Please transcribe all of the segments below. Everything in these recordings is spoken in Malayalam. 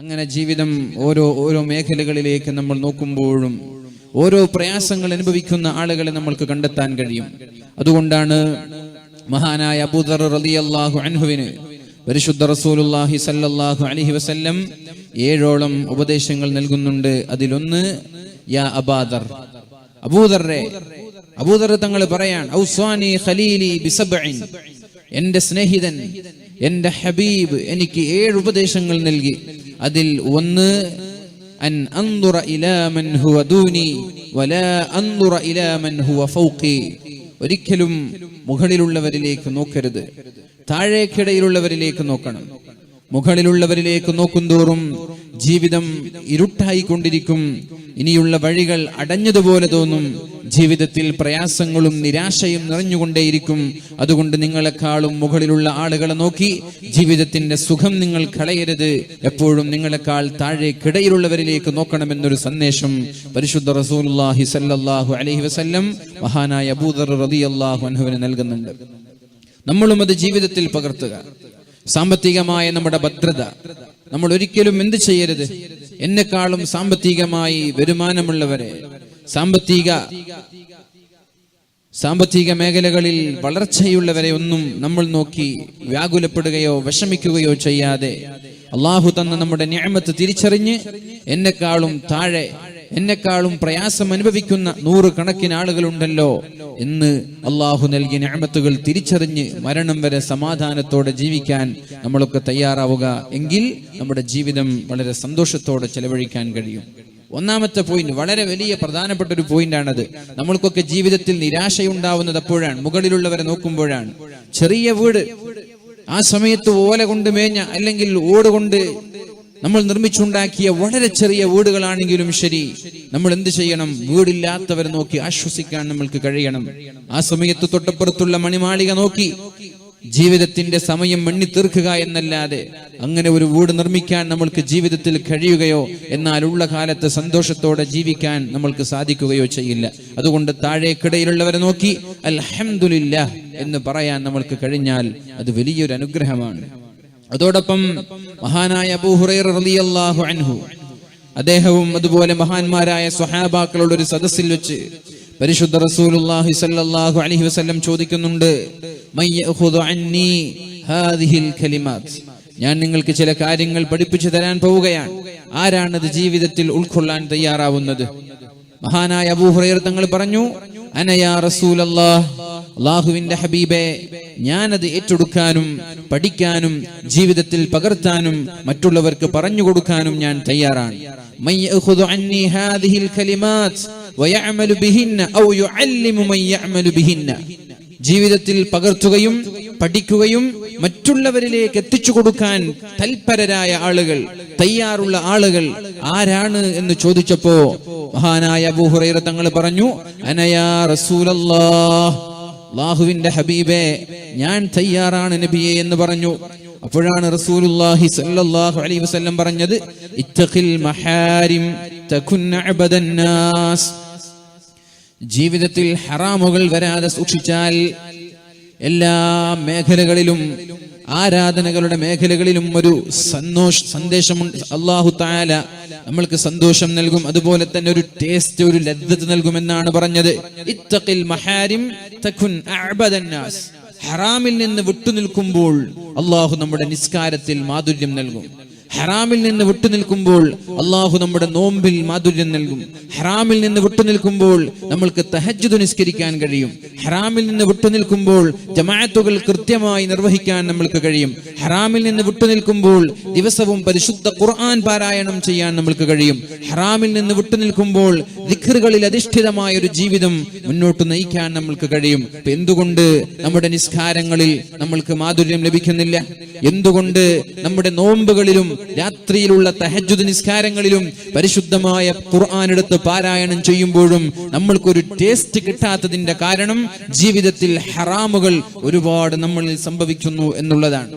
അങ്ങനെ ജീവിതം ഓരോ മേഖലകളിലേക്ക് നമ്മൾ നോക്കുമ്പോഴും ഓരോ പ്രയാസങ്ങൾ അനുഭവിക്കുന്ന ആളുകളെ നമ്മൾക്ക് കണ്ടെത്താൻ കഴിയും. അതുകൊണ്ടാണ് മഹാനായ അബൂദർ റളിയല്ലാഹു അൻഹുവിന് പരിശുദ്ധ റസൂലുള്ളാഹി സ്വല്ലല്ലാഹു അലൈഹി വസല്ലം 7ഓളം ഉപദേശങ്ങൾ നൽകുന്നുണ്ട്. അതിലൊന്ന് യാ അബൂദർ, അബൂദർ തങ്ങൾ പറയാൻ ഔസാനി ഖലീലി ബിസബ്ഇൻ, എന്റെ സ്നേഹിതൻ എന്റെ ഹബീബ് എനിക്ക് 7 ഉപദേശങ്ങൾ നൽകി. അതിൽ ഒന്ന് അൻ അൻദുറ ഇലാ മൻ ഹുവ ദൂനി വലാ അൻദുറ ഇലാ മൻ ഹുവ ഫൗഖി, ഒരിക്കലും മുകളിലുള്ളവരിലേക്ക് നോക്കരുത്, താഴേക്കിടയിലുള്ളവരിലേക്ക് നോക്കണം. മുകളിലുള്ളവരിലേക്ക് നോക്കുന്തോറും ജീവിതം ഇരുട്ടായിക്കൊണ്ടിരിക്കും, ഇനിയുള്ള വഴികൾ അടഞ്ഞതുപോലെ തോന്നും, ജീവിതത്തിൽ പ്രയാസങ്ങളും നിരാശയും നിറഞ്ഞുകൊണ്ടേയിരിക്കും. അതുകൊണ്ട് നിങ്ങളെക്കാളും മുകളിലുള്ള ആളുകളെ നോക്കി ജീവിതത്തിന്റെ സുഖം നിങ്ങൾ കളയരുത്, എപ്പോഴും നിങ്ങളെക്കാൾ താഴേക്കിടയിലുള്ളവരിലേക്ക് നോക്കണമെന്നൊരു സന്ദേശം പരിശുദ്ധ റസൂലുള്ളാഹി സ്വല്ലല്ലാഹു അലൈഹി വസല്ലം മഹാനായ അബൂദർ റളിയല്ലാഹു അൻഹുവിന് നൽകുന്നുണ്ട്. നമ്മളും അത് ജീവിതത്തിൽ പകർത്തുക. സാമ്പത്തികമായ നമ്മുടെ ഭദ്രത, നമ്മൾ ഒരിക്കലും എന്ത് ചെയ്യരുത്, എന്നെക്കാളും സാമ്പത്തികമായി വരുമാനമുള്ളവരെ, സാമ്പത്തിക മേഖലകളിൽ വളർച്ചയുള്ളവരെ ഒന്നും നമ്മൾ നോക്കി വ്യാകുലപ്പെടുകയോ വിഷമിക്കുകയോ ചെയ്യാതെ അള്ളാഹു തന്ന നമ്മുടെ നിഅമത്ത് തിരിച്ചറിഞ്ഞ് എന്നെക്കാളും താഴെ, എന്നെക്കാളും പ്രയാസം അനുഭവിക്കുന്ന 100 കണക്കിന് ആളുകളുണ്ടല്ലോ എന്ന് അള്ളാഹു നൽകിയ നിഅമത്തുകൾ തിരിച്ചറിഞ്ഞ് മരണം വരെ സമാധാനത്തോടെ ജീവിക്കാൻ നമ്മളൊക്കെ തയ്യാറാവുക. എങ്കിൽ നമ്മുടെ ജീവിതം വളരെ സന്തോഷത്തോടെ ചെലവഴിക്കാൻ കഴിയും. ഒന്നാമത്തെ പോയിന്റ്, വളരെ വലിയ പ്രധാനപ്പെട്ട ഒരു പോയിന്റാണത്. നമ്മൾക്കൊക്കെ ജീവിതത്തിൽ നിരാശയുണ്ടാവുന്നത് അപ്പോഴാണ്, മുകളിലുള്ളവരെ നോക്കുമ്പോഴാണ്. ചെറിയ വീട്, ആ സമയത്ത് ഓല കൊണ്ട് മേഞ്ഞ അല്ലെങ്കിൽ ഓട് കൊണ്ട് നമ്മൾ നിർമ്മിച്ചുണ്ടാക്കിയ വളരെ ചെറിയ വീടുകളാണെങ്കിലും ശരി, നമ്മൾ എന്ത് ചെയ്യണം? വീടില്ലാത്തവരെ നോക്കി ആശ്വസിക്കാൻ നമ്മൾക്ക് കഴിയണം. ആ സമയത്ത് തൊട്ടപ്പുറത്തുള്ള മണിമാളിക നോക്കി ജീവിതത്തിന്റെ സമയം എണ്ണിത്തീർക്കുക എന്നല്ലാതെ അങ്ങനെ ഒരു വീട് നിർമ്മിക്കാൻ നമ്മൾക്ക് ജീവിതത്തിൽ കഴിയുകയോ എന്നാൽ ഉള്ള കാലത്ത് സന്തോഷത്തോടെ ജീവിക്കാൻ നമ്മൾക്ക് സാധിക്കുകയോ ചെയ്യില്ല. അതുകൊണ്ട് താഴേക്കിടയിലുള്ളവരെ നോക്കി അൽഹംദുലില്ലാഹ് എന്ന് പറയാൻ നമ്മൾക്ക് കഴിഞ്ഞാൽ അത് വലിയൊരു അനുഗ്രഹമാണ്. അതോടൊപ്പം മഹാനായ അബൂ ഹുറൈറ റളിയല്ലാഹു അൻഹു, അദ്ദേഹവും അതുപോലെ മഹാന്മാരായ സ്വഹാബാക്കളുടെ ഒരു സദസ്സിൽ വെച്ച് പരിശുദ്ധ റസൂലുള്ളാഹി സ്വല്ലല്ലാഹു അലൈഹി വസല്ലം ചോദിക്കുന്നുണ്ട്, മയ്യഖുദു അന്നി ഹാദിഹിൽ കലിമാത്ത്, ഞാൻ നിങ്ങൾക്ക് ചില കാര്യങ്ങൾ പഠിപ്പിച്ചു തരാൻ പോവുകയാണ്, ആരാണത് ജീവിതത്തിൽ ഉൾക്കൊള്ളാൻ തയ്യാറാവുന്നത്? മഹാനായ അബൂ ഹുറൈറ തങ്ങൾ പറഞ്ഞു, അന യാ റസൂലല്ലാഹ്, അല്ലാഹുവിന്റെ ഹബീബേ, ഞാനത് ഏറ്റെടുക്കാനും പഠിക്കാനും ജീവിതത്തിൽ പകർത്താനും മറ്റുള്ളവർക്ക് പറഞ്ഞു കൊടുക്കാനും ഞാൻ തയ്യാറാണ്. മയ്യഖുദു അന്നി ഹാദിഹിൽ കലിമാത്ത് വയഅമലു ബിഹിന്ന ഔ യുഅല്ലിമു മൻ യഅമലു ബിഹിന്ന, ജീവിതത്തിൽ പകർത്തുകയും പഠിക്കുകയും മറ്റുള്ളവരിലേക്ക് എത്തിച്ചു കൊടുക്കാൻ തൽപരരായ ആളുകൾ, തയ്യാറുള്ള ആളുകൾ ആരാണ് എന്ന് ചോദിച്ചപ്പോ മഹാനായ അബൂ ഹുറൈറ തങ്ങൾ പറഞ്ഞു, അനയാ റസൂലല്ലാഹ്, അല്ലാഹുവിന്റെ ഹബീബേ, ഞാൻ തയ്യാറാണ് നബിയെ എന്ന് പറഞ്ഞു. അപ്പോഴാണ് റസൂലുള്ളാഹി സ്വല്ലല്ലാഹു അലൈഹി വസല്ലം പറഞ്ഞത്, ഇത്തഖിൽ മഹാരിം തകുൻ അബദൻ നാസ്, ജീവിതത്തിൽ ഹറാമുകൾ വരാതെ സൂക്ഷിച്ചാൽ എല്ലാ മേഖലകളിലും, ആരാധനകളുടെ മേഖലകളിലും ഒരു സന്ദേശമുണ്ട്. അല്ലാഹു തആല നമ്മൾക്ക് സന്തോഷം നൽകും, അതുപോലെ തന്നെ ഒരു ടേസ്റ്റ്, ഒരു ലദ്ദത്ത് നൽകുമെന്നാണ് പറഞ്ഞത്. ഇത്തഖിൽ മഹാരിം തകുൻ അഅബദൻ നാസ്, ഹറാമിൽ നിന്ന് വിട്ടുനിൽക്കുമ്പോൾ അല്ലാഹു നമ്മുടെ നിസ്കാരത്തിൽ മാധുര്യം നൽകും. ഹറാമിൽ നിന്ന് വിട്ടുനിൽക്കുമ്പോൾ അല്ലാഹു നമ്മുടെ നോമ്പിൽ മാധുര്യം നൽകും. ഹറാമിൽ നിന്ന് വിട്ടുനിൽക്കുമ്പോൾ നമ്മൾക്ക് തഹജ്ജുദ് നിസ്കരിക്കാൻ കഴിയും. ഹറാമിൽ നിന്ന് വിട്ടുനിൽക്കുമ്പോൾ ജമാഅത്തുകൾ കൃത്യമായി നിർവഹിക്കാൻ നമ്മൾക്ക് കഴിയും. ഹറാമിൽ നിന്ന് വിട്ടുനിൽക്കുമ്പോൾ ദിവസവും പരിശുദ്ധ ഖുർആൻ പാരായണം ചെയ്യാൻ നമ്മൾക്ക് കഴിയും. ഹറാമിൽ നിന്ന് വിട്ടുനിൽക്കുമ്പോൾ ദിക്റുകളിൽ അധിഷ്ഠിതമായ ഒരു ജീവിതം മുന്നോട്ട് നയിക്കാൻ നമ്മൾക്ക് കഴിയും. എന്തുകൊണ്ട് നമ്മുടെ നിസ്കാരങ്ങളിൽ നമ്മൾക്ക് മാധുര്യം ലഭിക്കുന്നില്ല? എന്തുകൊണ്ട് നമ്മുടെ നോമ്പുകളിലും രാത്രിയിലുള്ള തഹജ്ജുദ് നിസ്കാരങ്ങളിലും പരിശുദ്ധമായ ഖുർആൻ എടുത്ത് പാരായണം ചെയ്യുമ്പോഴും നമ്മൾക്കൊരു ടേസ്റ്റ് കിട്ടാത്തതിന്റെ കാരണം ജീവിതത്തിൽ ഹറാമുകൾ ഒരുപാട് നമ്മളിൽ സംഭവിക്കുന്നു എന്നുള്ളതാണ്.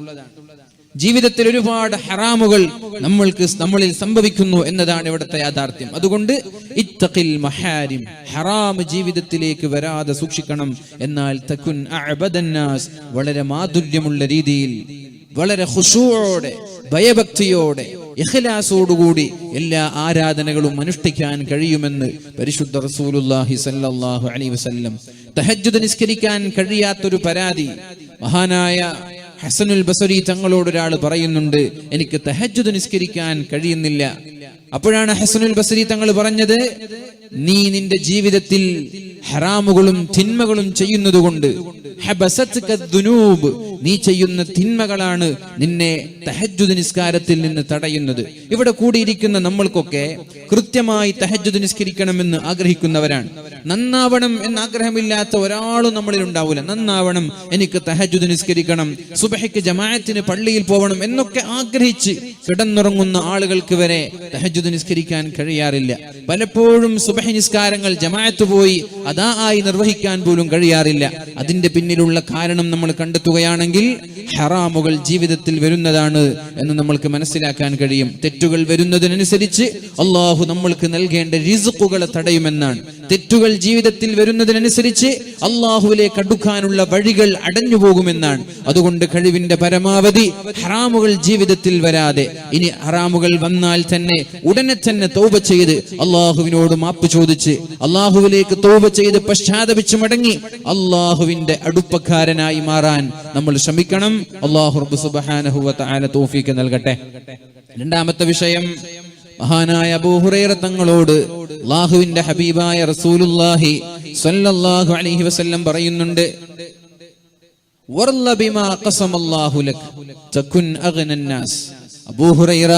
ജീവിതത്തിൽ ഒരുപാട് ഹറാമുകൾ നമ്മളിൽ സംഭവിക്കുന്നു എന്നതാണ് ഇവിടുത്തെ യാഥാർത്ഥ്യം. അതുകൊണ്ട് ഇത്തഖിൽ മഹാരിം, ഹറാം ജീവിതത്തിലേക്ക് വരാതെ സൂക്ഷിക്കണം. എന്നാൽ തകുൻ അഅബദൻ നാസ്, വളരെ മാധുര്യമുള്ള രീതിയിൽ വളരെ ഖുശൂഅോടെ, ഭയഭക്തിയോടെ, ഇഖ്ലാസോടുകൂടി എല്ലാ ആരാധനകളും അനുഷ്ഠിക്കാൻ കഴിയുമെന്ന് പരിശുദ്ധ റസൂലുള്ളാഹി സ്വല്ലല്ലാഹു അലൈഹി വസല്ലം. തഹജ്ജുദ് നിസ്കരിക്കാൻ കഴിയാത്തൊരു പരാതി മഹാനായ ഹസനുൽ ബസരി തങ്ങളോട് ഒരാൾ പറയുന്നുണ്ട്, എനിക്ക് തഹജ്ജുദ് നിസ്കരിക്കാൻ കഴിയുന്നില്ല. അപ്പോഴാണ് ഹസനുൽ ബസരി തങ്ങൾ പറഞ്ഞത്, നീ നിന്റെ ജീവിതത്തിൽ ഹറാമുകളും തിന്മകളും ചെയ്യുന്നതുകൊണ്ട്, നീ ചെയ്യുന്ന തിന്മകളാണ് നിന്നെ തഹജ്ജുദ് നിസ്കാരത്തിൽ നിന്ന് തടയുന്നത്. ഇവിടെ കൂടിയിരിക്കുന്ന നമ്മൾക്കൊക്കെ കൃത്യമായി തഹജ്ജുദ് നിസ്കരിക്കണമെന്ന് ആഗ്രഹിക്കുന്നവരാണ്. നന്നാവണം എന്ന ആഗ്രഹമില്ലാത്ത ഒരാളും നമ്മളിൽ ഉണ്ടാവില്ല. നന്നാവണം, എനിക്ക് തഹജ്ജുദ് നിസ്കരിക്കണം, സുബഹിക്ക് ജമാഅത്തിന് പള്ളിയിൽ പോകണം എന്നൊക്കെ ആഗ്രഹിച്ച് കിടന്നുറങ്ങുന്ന ആളുകൾക്ക് വരെ തഹജ്ജുദ് നിസ്കരിക്കാൻ കഴിയാറില്ല. പലപ്പോഴും സുബഹി നിസ്കാരങ്ങൾ ജമാഅത്ത് പോയി അദാ ആയി നിർവഹിക്കാൻ പോലും കഴിയാറില്ല. അതിന്റെ പിന്നിലുള്ള കാരണം നമ്മൾ കണ്ടെത്തുകയാണെങ്കിൽ ഹറാമുകൾ ജീവിതത്തിൽ വരുന്നതാണ് എന്ന് നമ്മൾക്ക് മനസ്സിലാക്കാൻ കഴിയും. തെറ്റുകൾ വരുന്നതിനനുസരിച്ച് അള്ളാഹു നമ്മൾക്ക് നൽകേണ്ട റിസ്ഖുകളെ തടയുമെന്നാണ്. തെറ്റുകൾ ജീവിതത്തിൽ വരുന്നതിനനുസരിച്ച് അള്ളാഹുവിലേക്ക് അടുക്കാനുള്ള വഴികൾ അടഞ്ഞു പോകുമെന്നാണ്. അതുകൊണ്ട് കഴിവിന്റെ പരമാവധി ഹറാമുകൾ ജീവിതത്തിൽ വരാതെ, ഇനി ഹറാമുകൾ വന്നാൽ തന്നെ ഉടനെ തന്നെ തൗബ ചെയ്ത് അള്ളാഹുവിനോട് മാപ്പ് ചോദിച്ച് അള്ളാഹുവിലേക്ക് തൗബ ചെയ്ത് പശ്ചാത്തപിച്ച് മടങ്ങി അള്ളാഹുവിന്റെ അടുപ്പക്കാരനായി മാറാൻ നമ്മൾ ശ്രമിക്കണം. അല്ലാഹു റബ്ബ് സുബ്ഹാനഹു വ തആല തൗഫീഖ് നൽകട്ടെ. രണ്ടാമത്തെ വിഷയം, മഹാനായ അബൂ ഹുറൈറ തങ്ങളോട് അല്ലാഹുവിന്റെ ഹബീബായ റസൂലുള്ളാഹി സ്വല്ലല്ലാഹു അലൈഹി വസല്ലം പറയുന്നുണ്ട്, വർള ബിമാ ഖസമല്ലാഹു ലക് തകുൻ അഗ്നൻ നാസ്. അബൂ ഹുറൈറ,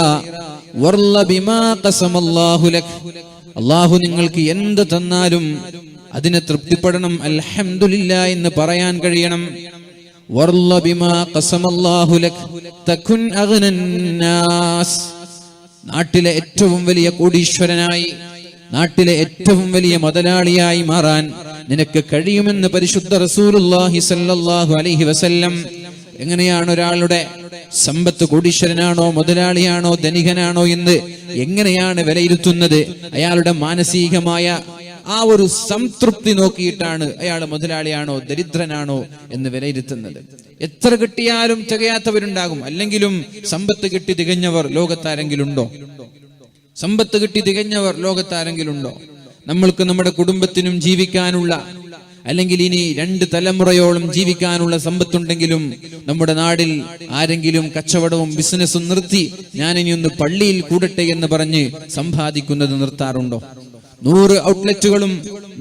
വർള ബിമാ ഖസമല്ലാഹു ലക്, അല്ലാഹു നിങ്ങൾക്ക് എന്ത് തന്നാലും അതിനെ തൃപ്തിപ്പെടണം, അൽഹംദുലില്ലാ എന്ന് പറയാൻ കഴിയണം. വർള ബിമാ ഖസമല്ലാഹു ലക് തകുൻ അഗ്നൻ നാസ്. നാട്ടിലെ ഏറ്റവും വലിയ കോടീശ്വരനായി, നാട്ടിലെ ഏറ്റവും വലിയ മുതലാളിയായി മാറാൻ നിനക്ക് കഴിയുമെന്ന് പരിശുദ്ധ റസൂലുള്ളാഹി സ്വല്ലല്ലാഹു അലൈഹി വസല്ലം. എങ്ങനെയാണ് ഒരാളുടെ സമ്പത്ത്, കോടീശ്വരനാണോ മുതലാളിയാണോ ധനികനാണോ എന്ന് എങ്ങനെയാണ് വിലയിരുത്തുന്നത്? അയാളുടെ മാനസികമായ ആ ഒരു സംതൃപ്തി നോക്കിയിട്ടാണ് അയാൾ മുതലാളിയാണോ ദരിദ്രനാണോ എന്ന് വിലയിരുത്തുന്നത്. എത്ര കിട്ടിയാലും തികയാത്തവരുണ്ടാകും. അല്ലെങ്കിലും സമ്പത്ത് കിട്ടി തികഞ്ഞവർ ലോകത്താരെങ്കിലും ഉണ്ടോ? സമ്പത്ത് കിട്ടി തികഞ്ഞവർ ലോകത്താരെങ്കിലും ഉണ്ടോ? നമ്മൾക്ക് നമ്മുടെ കുടുംബത്തിനും ജീവിക്കാനുള്ള, അല്ലെങ്കിൽ ഇനി 2 തലമുറയോളം ജീവിക്കാനുള്ള സമ്പത്തുണ്ടെങ്കിലും നമ്മുടെ നാടിൽ ആരെങ്കിലും കച്ചവടവും ബിസിനസ്സും നിർത്തി ഞാനിനി ഒന്ന് പള്ളിയിൽ കൂടട്ടെ എന്ന് പറഞ്ഞ് സമ്പാദിക്കുന്നത് നിർത്താറുണ്ടോ? 100 ഔട്ട്ലെറ്റുകളും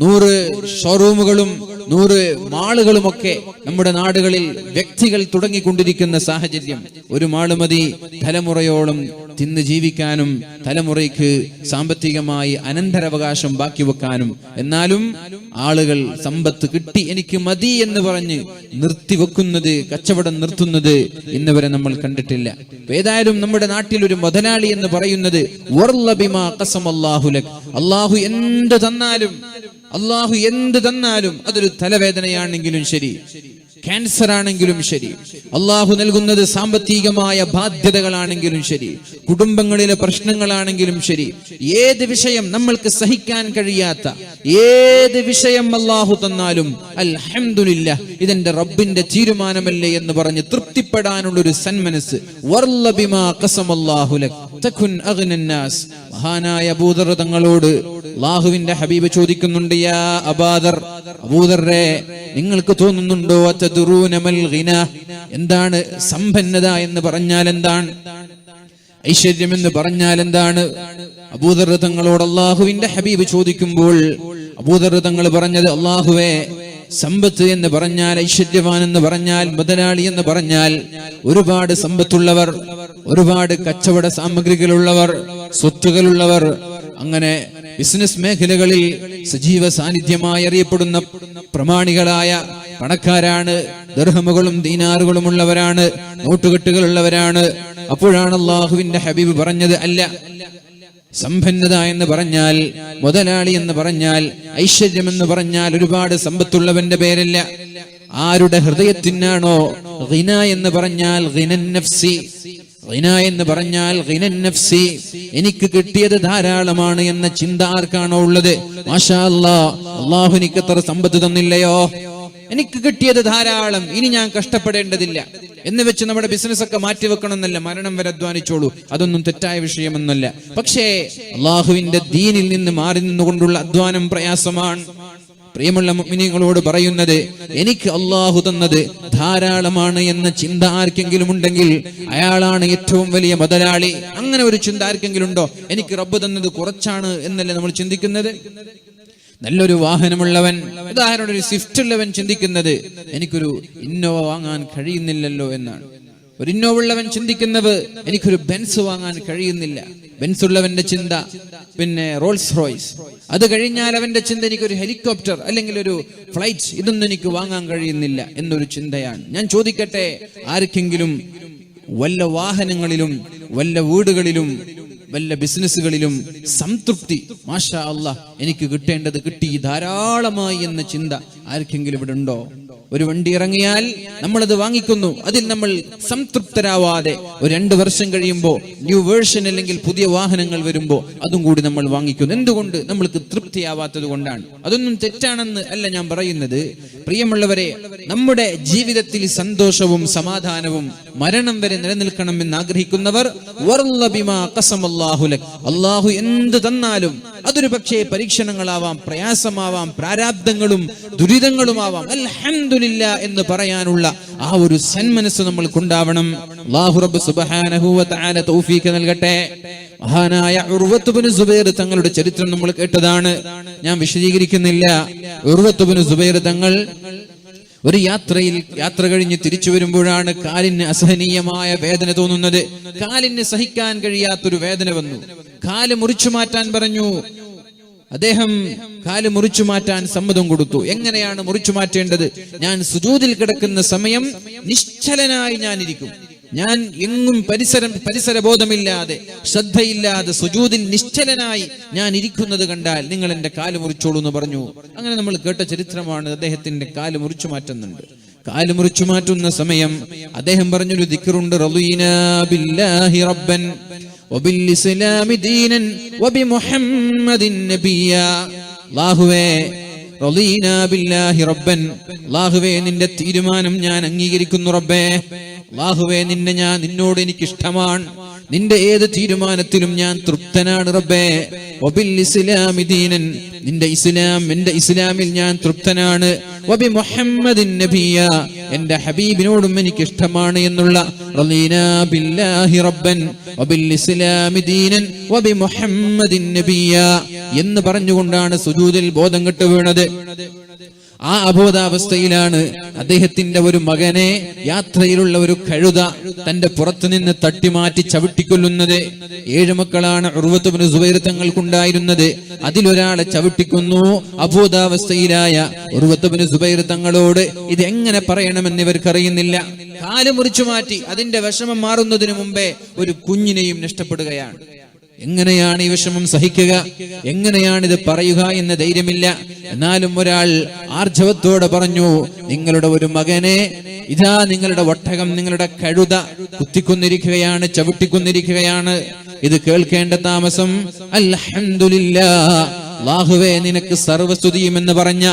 100 ഷോറൂമുകളും 100 മാളുകളുമൊക്കെ നമ്മുടെ നാടുകളിൽ വ്യക്തികൾ തുടങ്ങിക്കൊണ്ടിരിക്കുന്ന സാഹചര്യം. ഒരു മാള് മതി തലമുറയോളം തിന്ന് ജീവിക്കാനും തലമുറയ്ക്ക് സാമ്പത്തികമായി അനന്തരാവകാശം ബാക്കി വെക്കാനും. എന്നാലും ആളുകൾ സമ്പത്ത് കിട്ടി എനിക്ക് മതി എന്ന് പറഞ്ഞ് നിർത്തിവെക്കുന്നത്, കച്ചവടം നിർത്തുന്നത് ഇന്ന് വരെ നമ്മൾ കണ്ടിട്ടില്ല. ഏതായാലും നമ്മുടെ നാട്ടിൽ ഒരു മുതലാളി എന്ന് പറയുന്നത് വർള ബിമാ ഖസമല്ലാഹു ലക്, അല്ലാഹു എന്ത് തന്നാലും അതൊരു തലവേദനയാണെങ്കിലും ശരി, ക്യാൻസർ ആണെങ്കിലും ശരി, അള്ളാഹു നൽകുന്നത് സാമ്പത്തികമായ ബാധ്യതകളാണെങ്കിലും ശരി, കുടുംബങ്ങളിലെ പ്രശ്നങ്ങളാണെങ്കിലും ശരി, ഏത് വിഷയം നമ്മൾക്ക് സഹിക്കാൻ കഴിയാത്ത ഏത് വിഷയം അള്ളാഹു തന്നാലും അൽഹംദുലില്ലാ, ഇതെന്റെ റബ്ബിന്റെ തീരുമാനമല്ലേ എന്ന് പറഞ്ഞ് തൃപ്തിപ്പെടാനുള്ളൊരു സന്മനസ്. വർള ബിമാ ഖസമല്ലാഹു ലക് തകുൻ അഗ്നൻ നാസ്. മഹാനായ അബൂദർ തങ്ങളോട് അല്ലാഹുവിന്റെ ഹബീബ് ചോദിക്കുന്നുണ്ട്, യാ അബൂദർ, അബൂദറേ, നിങ്ങൾക്ക് തോന്നുന്നുണ്ടോ അതദറൂന മൽ ഗിന, എന്താണ് സമ്പന്നത എന്ന് പറഞ്ഞാൽ എന്താണ്, ഐശ്വര്യം എന്ന് പറഞ്ഞാൽ എന്താണ്? അബൂദർ തങ്ങളോട് അല്ലാഹുവിന്റെ ഹബീബ് ചോദിക്കുമ്പോൾ അബൂദർ തങ്ങൾ പറഞ്ഞത്, അല്ലാഹുവേ, സമ്പത്ത് എന്ന് പറഞ്ഞാൽ, ഐശ്വര്യവാൻ എന്ന് പറഞ്ഞാൽ, മുതലാളി എന്ന് പറഞ്ഞാൽ ഒരുപാട് സമ്പത്തുള്ളവർ, ഒരുപാട് കച്ചവട സാമഗ്രികളുള്ളവർ, സ്വത്തുകളുള്ളവർ, അങ്ങനെ ബിസിനസ് മേഖലകളിൽ സജീവ സാന്നിധ്യമായി അറിയപ്പെടുന്ന പ്രമാണികളായ പണക്കാരാണ്, ദിർഹമുകളും ദീനാറുകളും ഉള്ളവരാണ്, നോട്ടുകെട്ടുകളുള്ളവരാണ്. അപ്പോഴാണ് അല്ലാഹുവിന്റെ ഹബീബ് പറഞ്ഞത്, അല്ല, സമ്പന്നത എന്ന് പറഞ്ഞാൽ, മുതലാളി എന്ന് പറഞ്ഞാൽ, ഐശ്വര്യം എന്ന് പറഞ്ഞാൽ ഒരുപാട് സമ്പത്തുള്ളവന്റെ പേരല്ല. ആരുടെ ഹൃദയത്തിനാണോ ഗിന എന്ന് പറഞ്ഞാൽ ഗിനൻ നഫ്സി, ഗിന എന്ന് പറഞ്ഞാൽ ഗിനൻ നഫ്സി, എനിക്ക് കിട്ടിയത് ധാരാളമാണ് എന്ന ചിന്ത ആർക്കാണോ ഉള്ളത്, മാഷാ അല്ലാഹ്, അല്ലാഹു എനിക്ക് എത്ര സമ്പത്ത് തന്നില്ലയോ, എനിക്ക് കിട്ടിയത് ധാരാളം, ഇനി ഞാൻ കഷ്ടപ്പെടേണ്ടതില്ല എന്ന് വെച്ച് നമ്മുടെ ബിസിനസ് ഒക്കെ മാറ്റിവെക്കണം എന്നല്ല, മരണം വരെ അധ്വാനിച്ചോളൂ, അതൊന്നും തെറ്റായ വിഷയമൊന്നുമല്ല. പക്ഷേ അള്ളാഹുവിന്റെ ദീനിൽ നിന്ന് മാറി നിന്നുകൊണ്ടുള്ള അധ്വാനം പ്രയാസമാണ്. പ്രിയമുള്ള മുഅ്മിനീങ്ങളോട് പറയുന്നത്, എനിക്ക് അള്ളാഹു തന്നത് ധാരാളമാണ് എന്ന ചിന്ത ആർക്കെങ്കിലും ഉണ്ടെങ്കിൽ അയാളാണ് ഏറ്റവും വലിയ മുതലാളി. അങ്ങനെ ഒരു ചിന്ത ആർക്കെങ്കിലും ഉണ്ടോ? എനിക്ക് റബ്ബ് തന്നത് കുറച്ചാണ് എന്നല്ലേ നമ്മൾ ചിന്തിക്കുന്നത്? നല്ലൊരു വാഹനമുള്ളവൻ, ഉദാഹരണം ഒരു സ്വിഫ്റ്റ് ഉള്ളവൻ ചിന്തിക്കുന്നത് എനിക്കൊരു ഇന്നോവ വാങ്ങാൻ കഴിയുന്നില്ലല്ലോ എന്നാണ്. ഒരു ഇന്നോവ ഉള്ളവൻ ചിന്തിക്കുന്നത് എനിക്കൊരു ബെൻസ് വാങ്ങാൻ കഴിയുന്നില്ല. ബെൻസ് ഉള്ളവന്റെ ചിന്ത പിന്നെ റോൾസ് റോയ്സ്. അത് കഴിഞ്ഞാൽ അവന്റെ ചിന്ത എനിക്കൊരു ഹെലികോപ്റ്റർ അല്ലെങ്കിൽ ഒരു ഫ്ലൈറ്റ്, ഇതൊന്നും എനിക്ക് വാങ്ങാൻ കഴിയുന്നില്ല എന്നൊരു ചിന്തയാണ്. ഞാൻ ചോദിക്കട്ടെ, ആർക്കെങ്കിലും വല്ല വാഹനങ്ങളിലും വല്ല വീടുകളിലും വല്ല ബിസിനസ്സുകളിലും സംതൃപ്തി, മാഷാ അല്ലാഹ് എനിക്ക് കിട്ടേണ്ടത് കിട്ടി ധാരാളമായി എന്ന ചിന്ത ആർക്കെങ്കിലും ഇവിടെ ഉണ്ടോ? ഒരു വണ്ടി ഇറങ്ങിയാൽ നമ്മളത് വാങ്ങിക്കുന്നു, അതിൽ നമ്മൾ സംതൃപ്തരാവാതെ ഒരു 2 വർഷം കഴിയുമ്പോൾ ന്യൂ വേർഷൻ അല്ലെങ്കിൽ പുതിയ വാഹനങ്ങൾ വരുമ്പോൾ അതും കൂടി നമ്മൾ വാങ്ങിക്കുന്നു. എന്തുകൊണ്ട്? നമ്മൾക്ക് തൃപ്തിയാവാത്തത് കൊണ്ടാണ്. അതൊന്നും തെറ്റാണെന്ന് അല്ല ഞാൻ പറയുന്നത്. പ്രിയമുള്ളവരെ, നമ്മുടെ ജീവിതത്തിൽ സന്തോഷവും സമാധാനവും മരണം വരെ നിലനിൽക്കണമെന്ന് ആഗ്രഹിക്കുന്നവർ അള്ളാഹു എന്ത് തന്നാലും അതൊരു പക്ഷേ പരീക്ഷണങ്ങളാവാം, പ്രയാസമാവാം, പ്രാരാബ്ദങ്ങളും ദുരിതങ്ങളുമാവാം, അൽഹംദുലില്ലാ എന്ന് പറയാനുള്ള ആ ഒരു സന്മനസ്സ് നമ്മൾക്കുണ്ടാവണം. അല്ലാഹു റബ്ബ് സുബ്ഹാനഹു വ തആല തൗഫീഖ് നൽകട്ടെ. മഹാനായ ഉർവത്ത് ഇബ്നു സുബൈർ തങ്ങളുടെ ചരിത്രം നമ്മൾ കേട്ടതാണ്, ഞാൻ വിശദീകരിക്കുന്നില്ല. ഉർവത്ത് ഇബ്നു സുബൈർ തങ്ങൾ ഒരു യാത്ര കഴിഞ്ഞ് തിരിച്ചു വരുമ്പോഴാണ് കാലിന് അസഹനീയമായ വേദന തോന്നുന്നത്. കാലിന് സഹിക്കാൻ കഴിയാത്തൊരു വേദന വന്നു. കാല് മുറിച്ചു മാറ്റാൻ പറഞ്ഞു. അദ്ദേഹം കാല് മുറിച്ചു മാറ്റാൻ സമ്മതം കൊടുത്തു. എങ്ങനെയാണ് മുറിച്ചു മാറ്റേണ്ടത്? ഞാൻ സുജൂദിൽ കിടക്കുന്ന സമയം നിശ്ചലനായി ഞാൻ ഇരിക്കും. ഞാൻ എങ്ങും പരിസരബോധമില്ലാതെ ശ്രദ്ധയില്ലാതെ സുജൂദിൽ നിശ്ചലനായി ഞാൻ ഇരിക്കുന്നത് കണ്ടാൽ നിങ്ങൾ എന്റെ കാല് മുറിച്ചോളൂ എന്ന് പറഞ്ഞു. അങ്ങനെ നമ്മൾ കേട്ട ചരിത്രമാണ്. അദ്ദേഹത്തിന്റെ കാല് മുറിച്ചു മാറ്റുന്നുണ്ട്. കാല് മുറിച്ചു മാറ്റുന്ന സമയം അദ്ദേഹം പറഞ്ഞൊരു ദിക്റുണ്ട്, റളീനാ ബില്ലാഹി റബ്ബൻ വബിൽ ഇസ്ലാമി ദീനൻ വബിമുഹമ്മദിൻ നബിയ്യാ. അല്ലാഹുവേ, റളീനാ ബില്ലാഹി റബ്ബൻ, അല്ലാഹുവേ നിന്റെ തീരുമാനം ഞാൻ അംഗീകരിക്കുന്നു റബ്ബേ. അല്ലാഹുവേ, നിന്നോട് എനിക്ക് ഇഷ്ടമാണ്. നിന്റെ ഏത് തീരുമാനത്തിലും ഞാൻ തൃപ്തനാണ് റബ്ബേ. വബിൽ ഇസ്ലാമി ദീനൻ, നിന്റെ ഇസ്ലാം, എന്റെ ഇസ്ലാമിൽ ഞാൻ തൃപ്തനാണ്. വബി മുഹമ്മദിൻ നബിയ്യ, എന്റെ ഹബീബിനോടും എനിക്ക് ഇഷ്ടമാണ് എന്നുള്ള റളീനാ ബില്ലാഹി റബ്ബൻ വബിൽ ഇസ്ലാമി ദീനൻ വബി മുഹമ്മദിൻ നബിയ്യ എന്ന് പറഞ്ഞുകൊണ്ടാണ് സുജൂദിൽ ബോധം കെട്ട് വീണത്. ആ അബോധാവസ്ഥയിലാണ് അദ്ദേഹത്തിന്റെ ഒരു മകനെ യാത്രയിലുള്ള ഒരു കഴുത തന്റെ പുറത്തുനിന്ന് തട്ടിമാറ്റി ചവിട്ടിക്കൊല്ലുന്നത്. 7 മക്കളാണ് ഉർവത്ത് ഇബ്നു സുബൈർ തങ്ങൾക്കുണ്ടായിരുന്നത്. അതിലൊരാളെ ചവിട്ടിക്കുന്നു. അബോധാവസ്ഥയിലായ ഉർവത്ത് ഇബ്നു സുബൈർ തങ്ങളോട് ഇത് എങ്ങനെ പറയണമെന്ന് ഇവർക്കറിയുന്നില്ല. കാല് മുറിച്ചു മാറ്റി അതിന്റെ വിഷമം മാറുന്നതിന് മുമ്പേ ഒരു കുഞ്ഞിനെയും നഷ്ടപ്പെടുകയാണ്. എങ്ങനെയാണ് ഈ വിഷമം സഹിക്കുക? എങ്ങനെയാണിത് പറയുക എന്ന ധൈര്യമില്ല. എന്നാലും ഒരാൾ ആർജവത്തോടെ പറഞ്ഞു, നിങ്ങളുടെ ഒരു മകനെ ഇതാ നിങ്ങളുടെ ഒട്ടകം, നിങ്ങളുടെ കഴുത കുത്തിക്കൊന്നിരിക്കുകയാണ്, ചവിട്ടിക്കൊന്നിരിക്കുകയാണ്. ഇത് കേൾക്കേണ്ട താമസം. അൽഹംദുലില്ലാഹ്, അല്ലാഹുവേ നിനക്ക് സർവസ്തുതിയും എന്ന് പറഞ്ഞ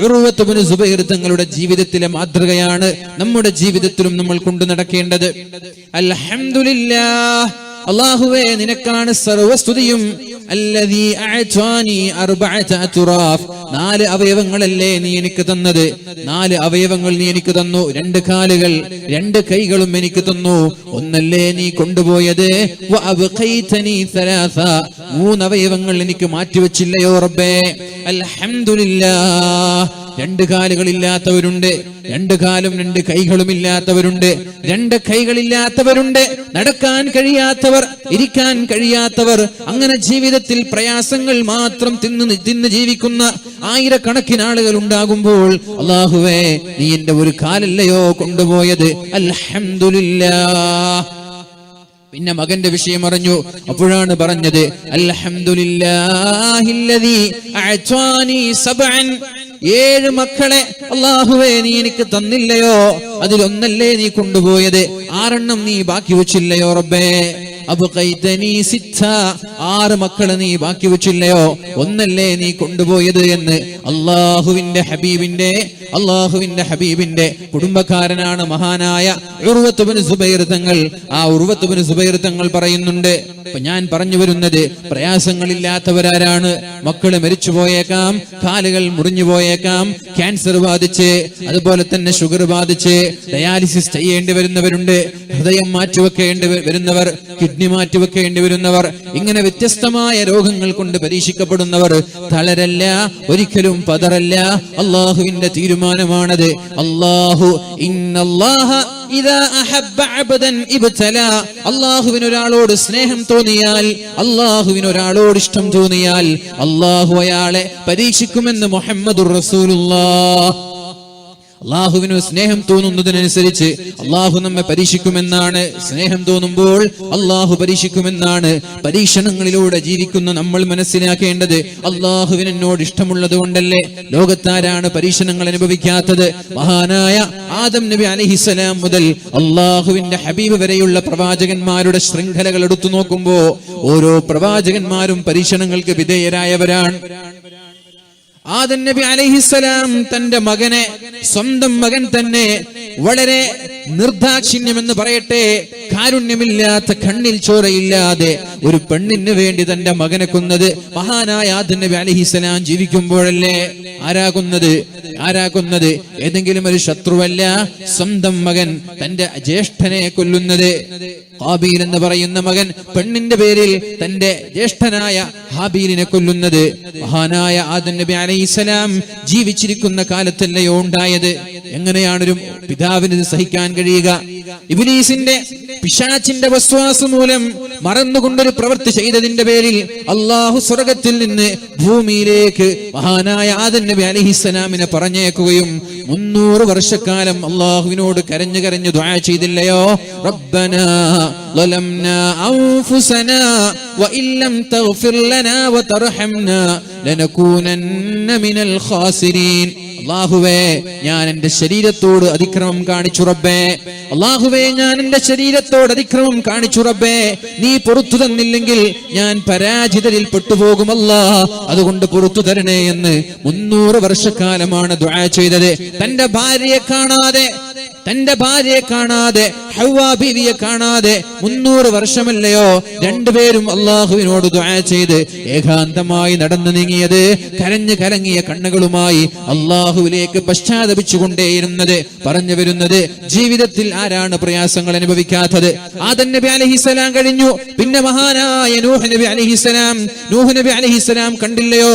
ഉർവത്ത് ഇബ്നു സുബൈർ തങ്ങളുടെ ജീവിതത്തിലെ മാതൃകയാണ് നമ്മുടെ ജീവിതത്തിലും നമ്മൾ കൊണ്ടു നടക്കേണ്ടത്. അൽഹംദുലില്ലാഹ്, അല്ലാഹുവേ നിനക്കാണ് സർവസ്തുതിയും. അല്ലദീ അഅതാനി 4 അത്റാഫ്, 4 അവയവങ്ങളല്ലേ നീ എനിക്ക് തന്നത്. 4 അവയവങ്ങൾ നീ എനിക്ക് തന്നു. 2 കാലുകൾ, 2 കൈകളും എനിക്ക് തന്നു. ഒന്നല്ലേ നീ കൊണ്ടുപോയത്. വഅബ്ഖൈതനി 3, 3 അവയവങ്ങൾ എനിക്ക് മാറ്റിവെച്ചില്ലയോ റബ്ബേ. അൽഹംദുലില്ലാഹ്, 2 കാലുകളില്ലാത്തവരുണ്ട്, 2 കാലും 2 കൈകളും ഇല്ലാത്തവരുണ്ട്, 2 കൈകളില്ലാത്തവരുണ്ട്, നടക്കാൻ കഴിയാത്തവർ, ഇരിക്കാൻ കഴിയാത്തവർ, അങ്ങനെ ജീവിതത്തിൽ പ്രയാസങ്ങൾ മാത്രം തിന്ന് ജീവിക്കുന്ന ആയിരക്കണക്കിന് ആളുകൾ ഉണ്ടാകുമ്പോൾ അല്ലാഹുവേ നീ എന്റെ ഒരു കാലല്ലയോ കൊണ്ടുപോയത്. അൽഹംദുലില്ലാഹ്. പിന്നെ മകന്റെ വിഷയം അറിഞ്ഞു. അപ്പോഴാണ് പറഞ്ഞത് അൽഹംദുലില്ലാഹില്ലദീ അഅതാനി 7 മക്കളെ അല്ലാഹുവേ നീ എനിക്ക് തന്നില്ലയോ, അതിലൊന്നല്ലേ നീ കൊണ്ടുപോയത്. 6 നീ ബാക്കി വെച്ചില്ലയോ റബ്ബേ. അബ്ഖൈതനി 6 മക്കളെ നീ ബാക്കി വെച്ചില്ലയോ, ഒന്നല്ലേ നീ കൊണ്ടുപോയത് എന്ന് അല്ലാഹുവിന്റെ ഹബീബിന്റെ അള്ളാഹുവിന്റെ ഹബീബിന്റെ കുടുംബക്കാരനാണ് മഹാനായ ഉർവത്ത് ഇബ്നു സുബൈർ തങ്ങൾ. ആ ഉർവത്ത് ഇബ്നു സുബൈർ തങ്ങൾ പറയുന്നുണ്ട്, അപ്പൊ ഞാൻ പറഞ്ഞു വരുന്നത് പ്രയാസങ്ങളില്ലാത്തവരാരാണ്? മക്കള് മരിച്ചുപോയേക്കാം, കാലുകൾ മുറിഞ്ഞു പോയേക്കാം, ക്യാൻസർ ബാധിച്ച്, അതുപോലെ തന്നെ ഷുഗർ ബാധിച്ച് ഡയാലിസിസ് ചെയ്യേണ്ടി വരുന്നവരുണ്ട്, ഹൃദയം മാറ്റിവെക്കേണ്ടി വരുന്നവർ, കിഡ്നി മാറ്റിവെക്കേണ്ടി വരുന്നവർ, ഇങ്ങനെ വ്യത്യസ്തമായ രോഗങ്ങൾ കൊണ്ട് പരീക്ഷിക്കപ്പെടുന്നവർ തളരല്ല, ഒരിക്കലും പതറല്ല. അള്ളാഹുവിന്റെ തീരുമാനമാണത്. അള്ളാഹു ഇന്നല്ലാഹ ഇദാ അഹബ്ബ അബ്ദൻ ഇബ്തലാ. അള്ളാഹുവിന് ഒരാളോട് സ്നേഹം തോന്നിയാൽ, അള്ളാഹുവിന് ഒരാളോട് ഇഷ്ടം തോന്നിയാൽ അള്ളാഹു അയാളെ പരീക്ഷിക്കുമെന്ന് മുഹമ്മദുർ റസൂലുള്ളാഹ്. അള്ളാഹുവിന് സ്നേഹം തോന്നുന്നതിനനുസരിച്ച് അള്ളാഹു നമ്മെ പരീക്ഷിക്കുമെന്നാണ്. സ്നേഹം തോന്നുമ്പോൾ അള്ളാഹു പരീക്ഷിക്കുമെന്നാണ്. പരീക്ഷണങ്ങളിലൂടെ ജീവിക്കുന്ന നമ്മൾ മനസ്സിലാക്കേണ്ടത് അള്ളാഹുവിന് എന്നോട് ഇഷ്ടമുള്ളത് കൊണ്ടല്ലേ. ലോകത്താരാണ് പരീക്ഷണങ്ങൾ അനുഭവിക്കാത്തത്? മഹാനായ ആദം നബി അലൈഹിസ്സലാം മുതൽ അള്ളാഹുവിന്റെ ഹബീബ് വരെയുള്ള പ്രവാചകന്മാരുടെ ശൃംഖലകൾ എടുത്തു നോക്കുമ്പോ ഓരോ പ്രവാചകന്മാരും പരീക്ഷണങ്ങൾക്ക് വിധേയരായവരാണ്. ആദം നബി അലൈഹിസ്സലാം തന്റെ മകനെ, സ്വന്തം മകൻ തന്നെ വളരെ നിർദാക്ഷിണ്യമെന്ന് പറയട്ടെ, കാരുണ്യമില്ലാത്ത, കണ്ണിൽ ചോരയില്ലാതെ ഒരു പെണ്ണിന് വേണ്ടി തന്റെ മകനെ കൊന്നത് മഹാനായ ആദം നബി അലൈഹിസ്സലാം ജീവിക്കുമ്പോഴല്ലേ. ആരാകുന്നത്? ഏതെങ്കിലും ഒരു ശത്രുവല്ല, സ്വന്തം മകൻ തന്റെ ജ്യേഷ്ഠനെ കൊല്ലുന്നത്. ഹാബീൽ എന്ന് പറയുന്ന മകൻ പെണ്ണിന്റെ പേരിൽ തന്റെ ജ്യേഷ്ഠനായ ഹാബീലിനെ കൊല്ലുന്നത് മഹാനായ ആദം നബി അലൈഹിസ്സലാം ജീവിച്ചിരിക്കുന്ന കാലത്തല്ലയോ ഉണ്ടായത്. എങ്ങനെയാണൊരു പിതാവിന് ഇത് സഹിക്കാൻ കഴിയുക? ഇബ്ലീസിന്റെ, പിശാചിന്റെ വസ്വാസ് മൂലം മറന്നുകൊണ്ടൊരു പ്രവൃത്തി ചെയ്തതിന്റെ പേരിൽ അള്ളാഹു സ്വർഗത്തിൽ നിന്ന് ഭൂമിയിലേക്ക് മഹാനായ ആദം നബി അലൈഹിസ്സലാമിനെ പറഞ്ഞേക്കുകയും 300 വർഷക്കാലം അള്ളാഹുവിനോട് കരഞ്ഞു ദുആ ചെയ്തില്ലയോ? റബ്ബനാ ളലംനാ അൻഫുസനാ വഇൻ ലം തഗ്ഫിർ ലനാ വതർഹംനാ ലനകൂനന്ന മിനൽ ഖാസിരീൻ. അല്ലാഹുവേ, ഞാൻ എന്റെ ശരീരത്തോട് അതിക്രമം കാണിച്ചു റബ്ബേ. അല്ലാഹുവേ, ഞാൻ എന്റെ ശരീരത്തോട് അതിക്രമം കാണിച്ചു റബ്ബേ. നീ പുറത്തു തന്നില്ലെങ്കിൽ ഞാൻ പരാജിതരിൽ പെട്ടുപോകുമല്ലാ, അതുകൊണ്ട് പുറത്തു തരണേ എന്ന് 300 വർഷക്കാലമാണ് ദുആ ചെയ്തത്. തന്റെ ഭാര്യയെ കാണാതെ ഹവ്വാ ബീവിയെ കാണാതെ 300 വർഷമല്ലയോ രണ്ടുപേരും അള്ളാഹുവിനോട് ദുആ ചെയ്ത് ഏകാന്തമായി നടന്നു നീങ്ങിയത്. കരഞ്ഞു കലങ്ങിയ കണ്ണുകളുമായി അള്ളാഹുവിലേക്ക് പശ്ചാത്തപിച്ചുകൊണ്ടേയിരുന്നത്. പറഞ്ഞു വരുന്നത്, ജീവിതത്തിൽ ആരാണ് പ്രയാസങ്ങൾ അനുഭവിക്കാത്തത്? ആദം നബി അലൈഹിസ്സലാം കഴിഞ്ഞു, പിന്നെ മഹാനായ നൂഹ് നബി അലൈഹിസ്സലാം കണ്ടില്ലയോ?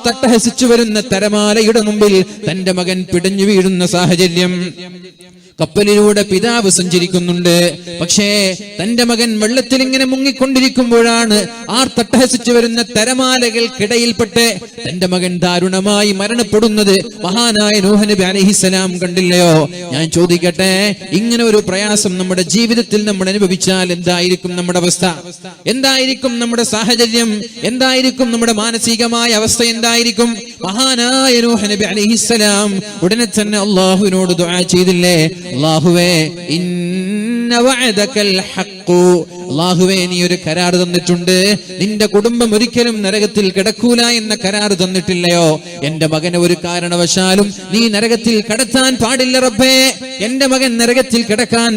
തട്ടഹസിച്ചു വരുന്ന തിരമാലയുടെ മുമ്പിൽ തന്റെ മകൻ പിടഞ്ഞു വീഴുന്ന സാഹചര്യം. കപ്പലിലൂടെ പിതാവ് സഞ്ചരിക്കുന്നുണ്ട്, പക്ഷേ തന്റെ മകൻ വെള്ളത്തിൽ ഇങ്ങനെ മുങ്ങിക്കൊണ്ടിരിക്കുമ്പോഴാണ് തട്ടഹസിച്ചു വരുന്ന തിരമാലകൾക്കിടയിൽപ്പെട്ട് തന്റെ മകൻ ദാരുണമായി മരണപ്പെടുന്നത് മഹാനായ നൂഹ് നബി അലൈഹിസ്സലാം കണ്ടില്ലയോ? ഞാൻ ചോദിക്കട്ടെ, ഇങ്ങനെ ഒരു പ്രയാസം നമ്മുടെ ജീവിതത്തിൽ നമ്മൾ അനുഭവിച്ചാൽ എന്തായിരിക്കും നമ്മുടെ അവസ്ഥ? എന്തായിരിക്കും നമ്മുടെ സാഹചര്യം? എന്തായിരിക്കും നമ്മുടെ മാനസികമായ അവസ്ഥ? എന്തായിരിക്കും? മഹാനായ നൂഹ് നബി അലൈഹിസ്സലാം ഉടനെ തന്നെ അള്ളാഹുവിനോട് ദുആ ചെയ്തില്ലേ? അല്ലാഹുവേ, ഇന്ന വഅദകൽ ഹഖ്. അല്ലാഹുവേ, നീ ഒരു കരാർ തന്നിട്ടുണ്ട്, നിന്റെ കുടുംബം ഒരിക്കലും നരകത്തിൽ കിടക്കൂല എന്ന കരാർ തന്നിട്ടില്ലയോ? എന്റെ മകനെ ഒരു കാരണവശാലും നീ നരകത്തിൽ കടത്താൻ പാടില്ല റബ്ബേ. എന്റെ മകൻ നരകത്തിൽ കിടക്കാൻ